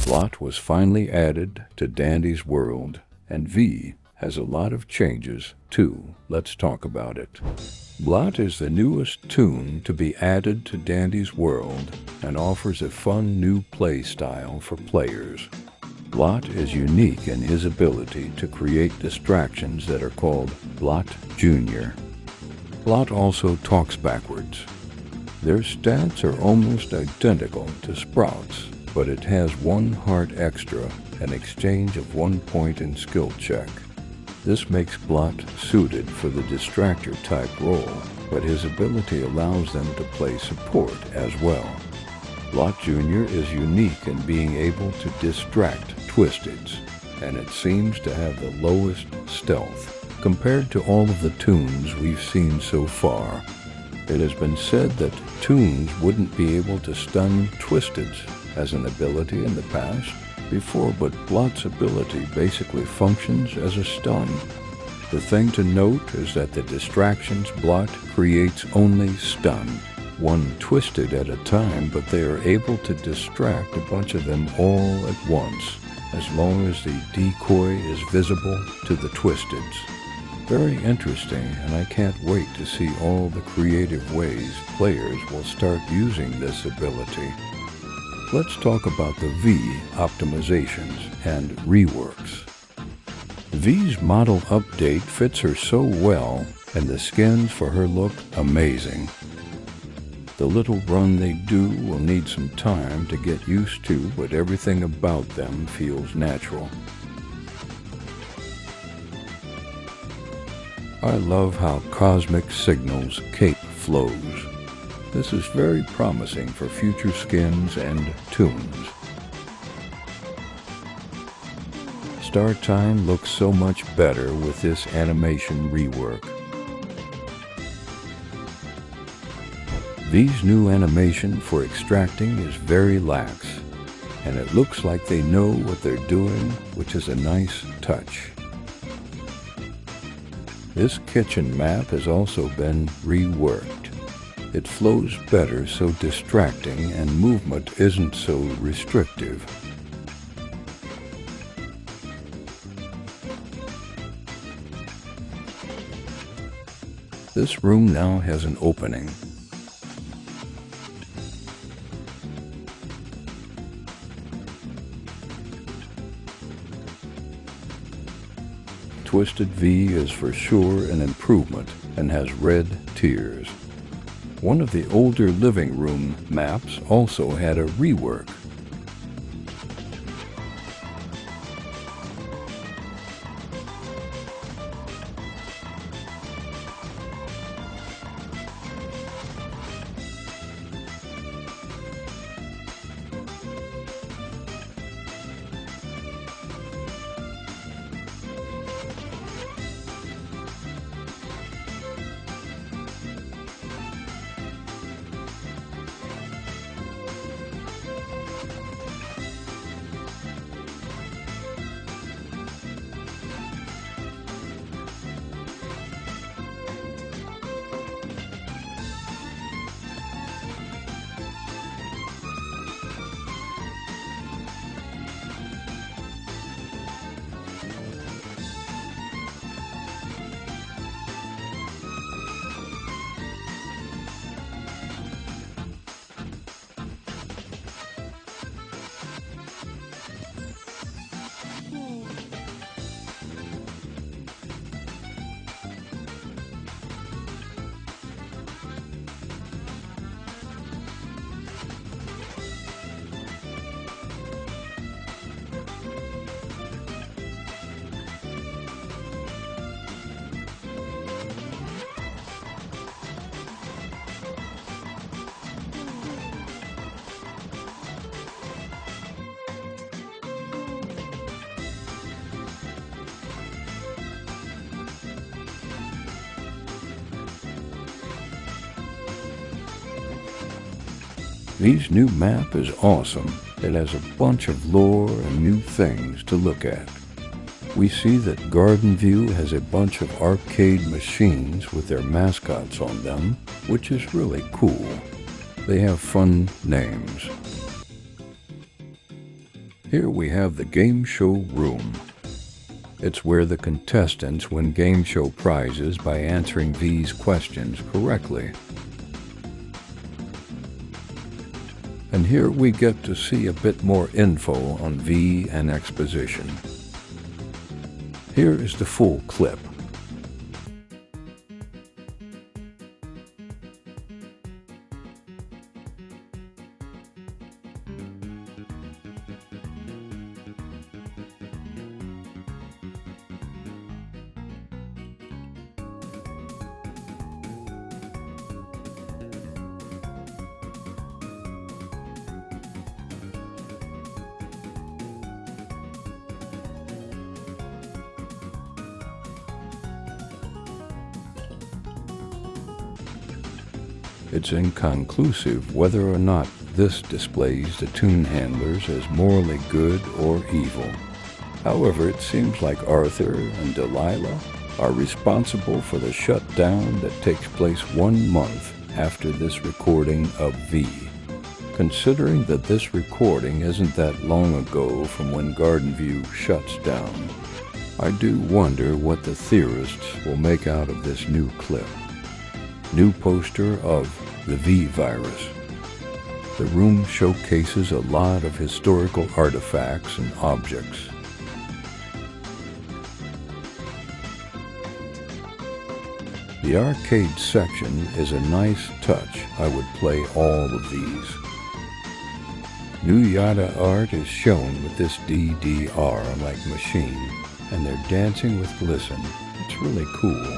Blot was finally added to Dandy's world, and V has a lot of changes too. Let's talk about it. Blot is the newest toon to be added to Dandy's world and offers a fun new play style for players. Blot is unique in his ability to create distractions that are called Blot Jr. Blot also talks backwards. Their stats are almost identical to Sprout's, but it has 1 heart extra, an exchange of 1 point in skill check. This makes Blot suited for the distractor type role, but his ability allows them to play support as well. Blot Jr. is unique in being able to distract Twisteds, and it seems to have the lowest stealth compared to all of the toons we've seen so far. It has been said that toons wouldn't be able to stun Twisteds as an ability in the past before, but Blot's ability basically functions as a stun. The thing to note is that the distractions Blot creates only stun 1 Twisted at a time, but they are able to distract a bunch of them all at once, as long as the decoy is visible to the Twisteds. Very interesting, and I can't wait to see all the creative ways players will start using this ability. Let's talk about the V optimizations and reworks. V's model update fits her so well, and the skins for her look amazing. The little run they do will need some time to get used to, but everything about them feels natural. I love how Cosmic Signal's cape flows. This is very promising for future skins and toons. Start time looks so much better with this animation rework. V's new animation for extracting is very lax, and it looks like they know what they're doing, which is a nice touch. This kitchen map has also been reworked. It flows better, so distracting, and movement isn't so restrictive. This room now has an opening. Twisted V is for sure an improvement and has red tears. One of the older living room maps also had a rework. V's new map is awesome. It has a bunch of lore and new things to look at. We see that Garden View has a bunch of arcade machines with their mascots on them, which is really cool. They have fun names. Here we have the game show room. It's where the contestants win game show prizes by answering V's questions correctly. And here we get to see a bit more info on V and exposition. Here is the full clip. It's inconclusive whether or not this displays the toon handlers as morally good or evil. However, it seems like Arthur and Delilah are responsible for the shutdown that takes place 1 month after this recording of V. Considering that this recording isn't that long ago from when Garden View shuts down, I do wonder what the theorists will make out of this new clip. New poster of the V virus. The room showcases a lot of historical artifacts and objects. The arcade section is a nice touch. I would play all of these. New Yada art is shown with this DDR-like machine, and they're dancing with glisten. It's really cool.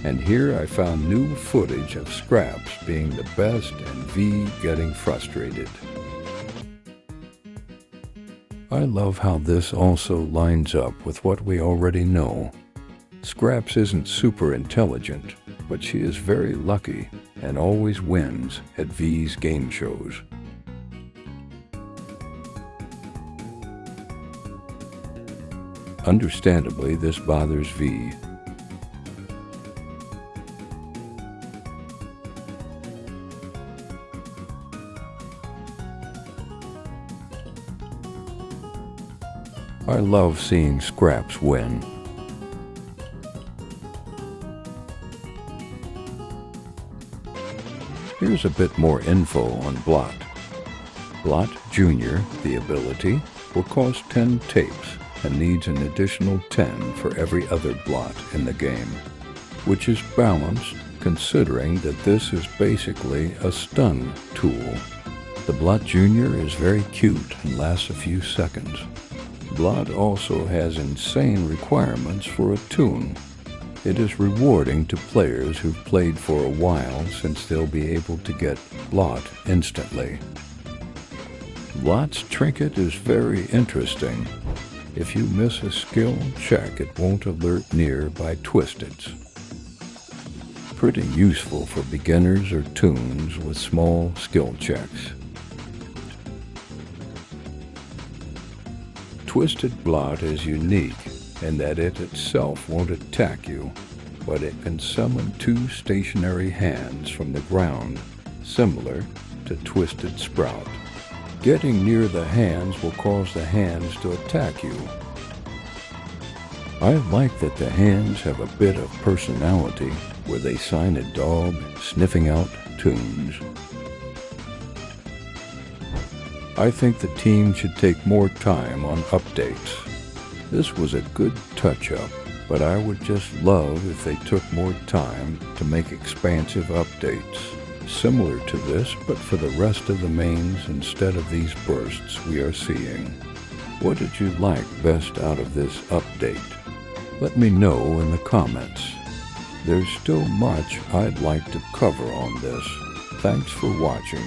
And here I found new footage of Scraps being the best and V getting frustrated. I love how this also lines up with what we already know. Scraps isn't super intelligent, but she is very lucky and always wins at V's game shows. Understandably, this bothers V. I love seeing Scraps win. Here's a bit more info on Blot. Blot Jr., the ability, will cost 10 tapes and needs an additional 10 for every other Blot in the game, which is balanced considering that this is basically a stun tool. The Blot Jr. is very cute and lasts a few seconds. Blot also has insane requirements for a toon. It is rewarding to players who've played for a while since they'll be able to get Blot instantly. Blot's trinket is very interesting. If you miss a skill check, it won't alert nearby twisteds. Pretty useful for beginners or toons with small skill checks. Twisted Blot is unique in that it itself won't attack you, but it can summon 2 stationary hands from the ground, similar to Twisted Sprout. Getting near the hands will cause the hands to attack you. I like that the hands have a bit of personality, where they sign a dog sniffing out tunes. I think the team should take more time on updates. This was a good touch-up, but I would just love if they took more time to make expansive updates, similar to this, but for the rest of the mains instead of these bursts we are seeing. What did you like best out of this update? Let me know in the comments. There's still much I'd like to cover on this. Thanks for watching.